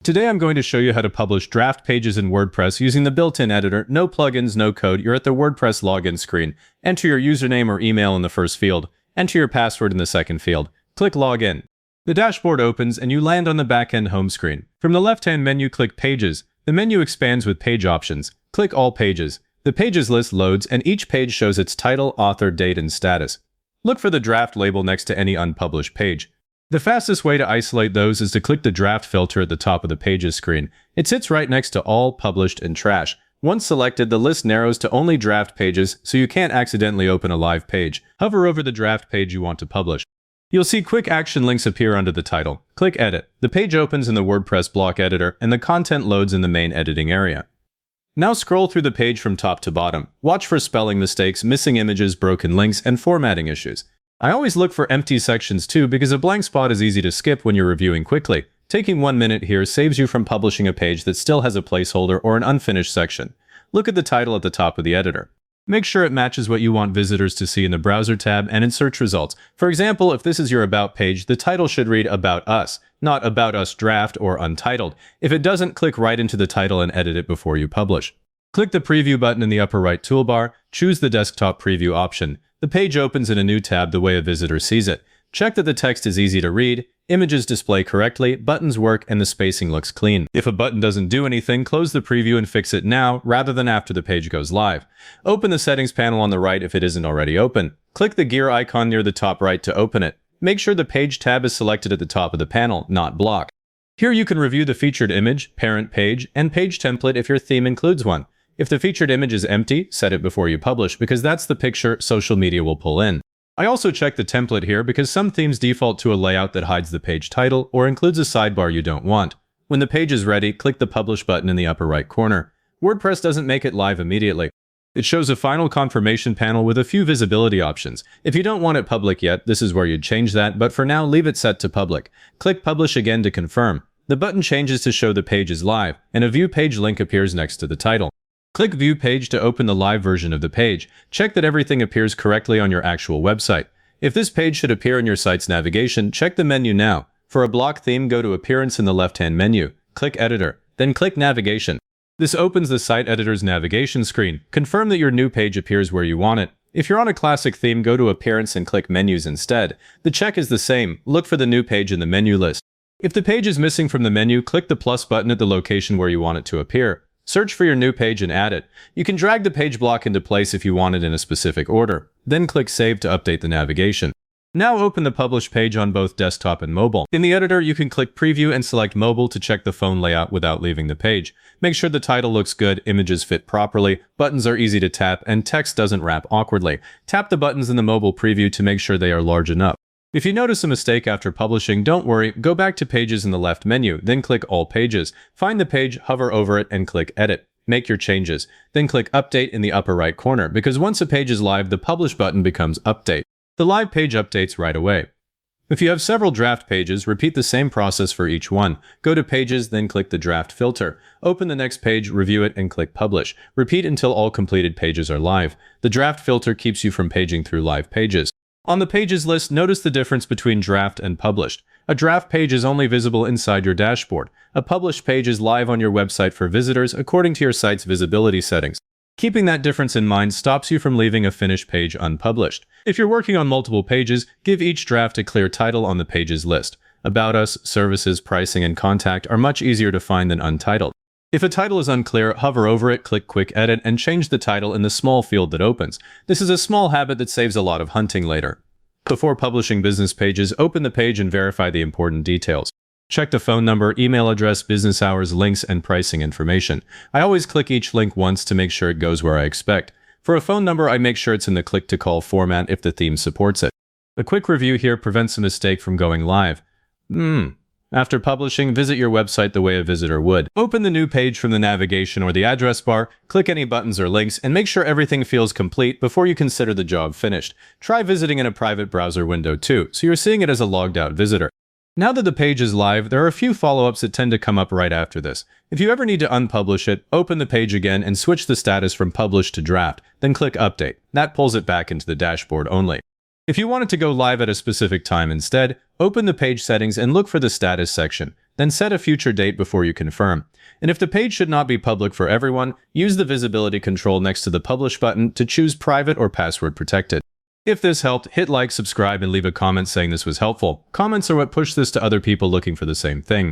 Today I'm going to show you how to publish draft pages in WordPress using the built-in editor, no plugins, no code. You're at the WordPress login screen. Enter your username or email in the first field. Enter your password in the second field. Click Login. The dashboard opens and you land on the back-end home screen. From the left-hand menu, click Pages. The menu expands with page options. Click All Pages. The pages list loads and each page shows its title, author, date, and status. Look for the draft label next to any unpublished page. The fastest way to isolate those is to click the draft filter at the top of the Pages screen. It sits right next to All, Published, and Trash. Once selected, the list narrows to only draft pages, so you can't accidentally open a live page. Hover over the draft page you want to publish. You'll see quick action links appear under the title. Click Edit. The page opens in the WordPress block editor, and the content loads in the main editing area. Now scroll through the page from top to bottom. Watch for spelling mistakes, missing images, broken links, and formatting issues. I always look for empty sections too because a blank spot is easy to skip when you're reviewing quickly. Taking 1 minute here saves you from publishing a page that still has a placeholder or an unfinished section. Look at the title at the top of the editor. Make sure it matches what you want visitors to see in the browser tab and in search results. For example, if this is your About page, the title should read About Us, not About Us Draft or Untitled. If it doesn't, click right into the title and edit it before you publish. Click the Preview button in the upper right toolbar. Choose the Desktop Preview option. The page opens in a new tab the way a visitor sees it. Check that the text is easy to read, images display correctly, buttons work, and the spacing looks clean. If a button doesn't do anything, close the preview and fix it now rather than after the page goes live. Open the settings panel on the right if it isn't already open. Click the gear icon near the top right to open it. Make sure the Page tab is selected at the top of the panel, not Block. Here you can review the featured image, parent page, and page template if your theme includes one. If the featured image is empty, set it before you publish because that's the picture social media will pull in. I also check the template here because some themes default to a layout that hides the page title or includes a sidebar you don't want. When the page is ready, click the Publish button in the upper right corner. WordPress doesn't make it live immediately. It shows a final confirmation panel with a few visibility options. If you don't want it public yet, this is where you'd change that, but for now, leave it set to public. Click Publish again to confirm. The button changes to show the page is live, and a View Page link appears next to the title. Click View Page to open the live version of the page. Check that everything appears correctly on your actual website. If this page should appear in your site's navigation, check the menu now. For a block theme, go to Appearance in the left-hand menu. Click Editor, then click Navigation. This opens the site editor's navigation screen. Confirm that your new page appears where you want it. If you're on a classic theme, go to Appearance and click Menus instead. The check is the same. Look for the new page in the menu list. If the page is missing from the menu, click the plus button at the location where you want it to appear. Search for your new page and add it. You can drag the page block into place if you want it in a specific order. Then click Save to update the navigation. Now open the published page on both desktop and mobile. In the editor, you can click Preview and select Mobile to check the phone layout without leaving the page. Make sure the title looks good, images fit properly, buttons are easy to tap, and text doesn't wrap awkwardly. Tap the buttons in the mobile preview to make sure they are large enough. If you notice a mistake after publishing, don't worry, go back to Pages in the left menu, then click All Pages. Find the page, hover over it, and click Edit. Make your changes. Then click Update in the upper right corner, because once a page is live, the Publish button becomes Update. The live page updates right away. If you have several draft pages, repeat the same process for each one. Go to Pages, then click the Draft filter. Open the next page, review it, and click Publish. Repeat until all completed pages are live. The Draft filter keeps you from paging through live pages. On the Pages list, notice the difference between draft and published. A draft page is only visible inside your dashboard. A published page is live on your website for visitors according to your site's visibility settings. Keeping that difference in mind stops you from leaving a finished page unpublished. If you're working on multiple pages, give each draft a clear title on the Pages list. About Us, Services, Pricing, and Contact are much easier to find than Untitled. If a title is unclear, hover over it, click Quick Edit, and change the title in the small field that opens. This is a small habit that saves a lot of hunting later. Before publishing business pages, open the page and verify the important details. Check the phone number, email address, business hours, links, and pricing information. I always click each link once to make sure it goes where I expect. For a phone number, I make sure it's in the click-to-call format if the theme supports it. A quick review here prevents a mistake from going live. After publishing, visit your website the way a visitor would. Open the new page from the navigation or the address bar, click any buttons or links, and make sure everything feels complete before you consider the job finished. Try visiting in a private browser window too, so you're seeing it as a logged-out visitor. Now that the page is live, there are a few follow-ups that tend to come up right after this. If you ever need to unpublish it, open the page again and switch the status from published to draft, then click Update. That pulls it back into the dashboard only. If you want it to go live at a specific time instead, open the page settings and look for the status section. Then set a future date before you confirm. And if the page should not be public for everyone, use the visibility control next to the Publish button to choose private or password protected. If this helped, hit like, subscribe, and leave a comment saying this was helpful. Comments are what push this to other people looking for the same thing.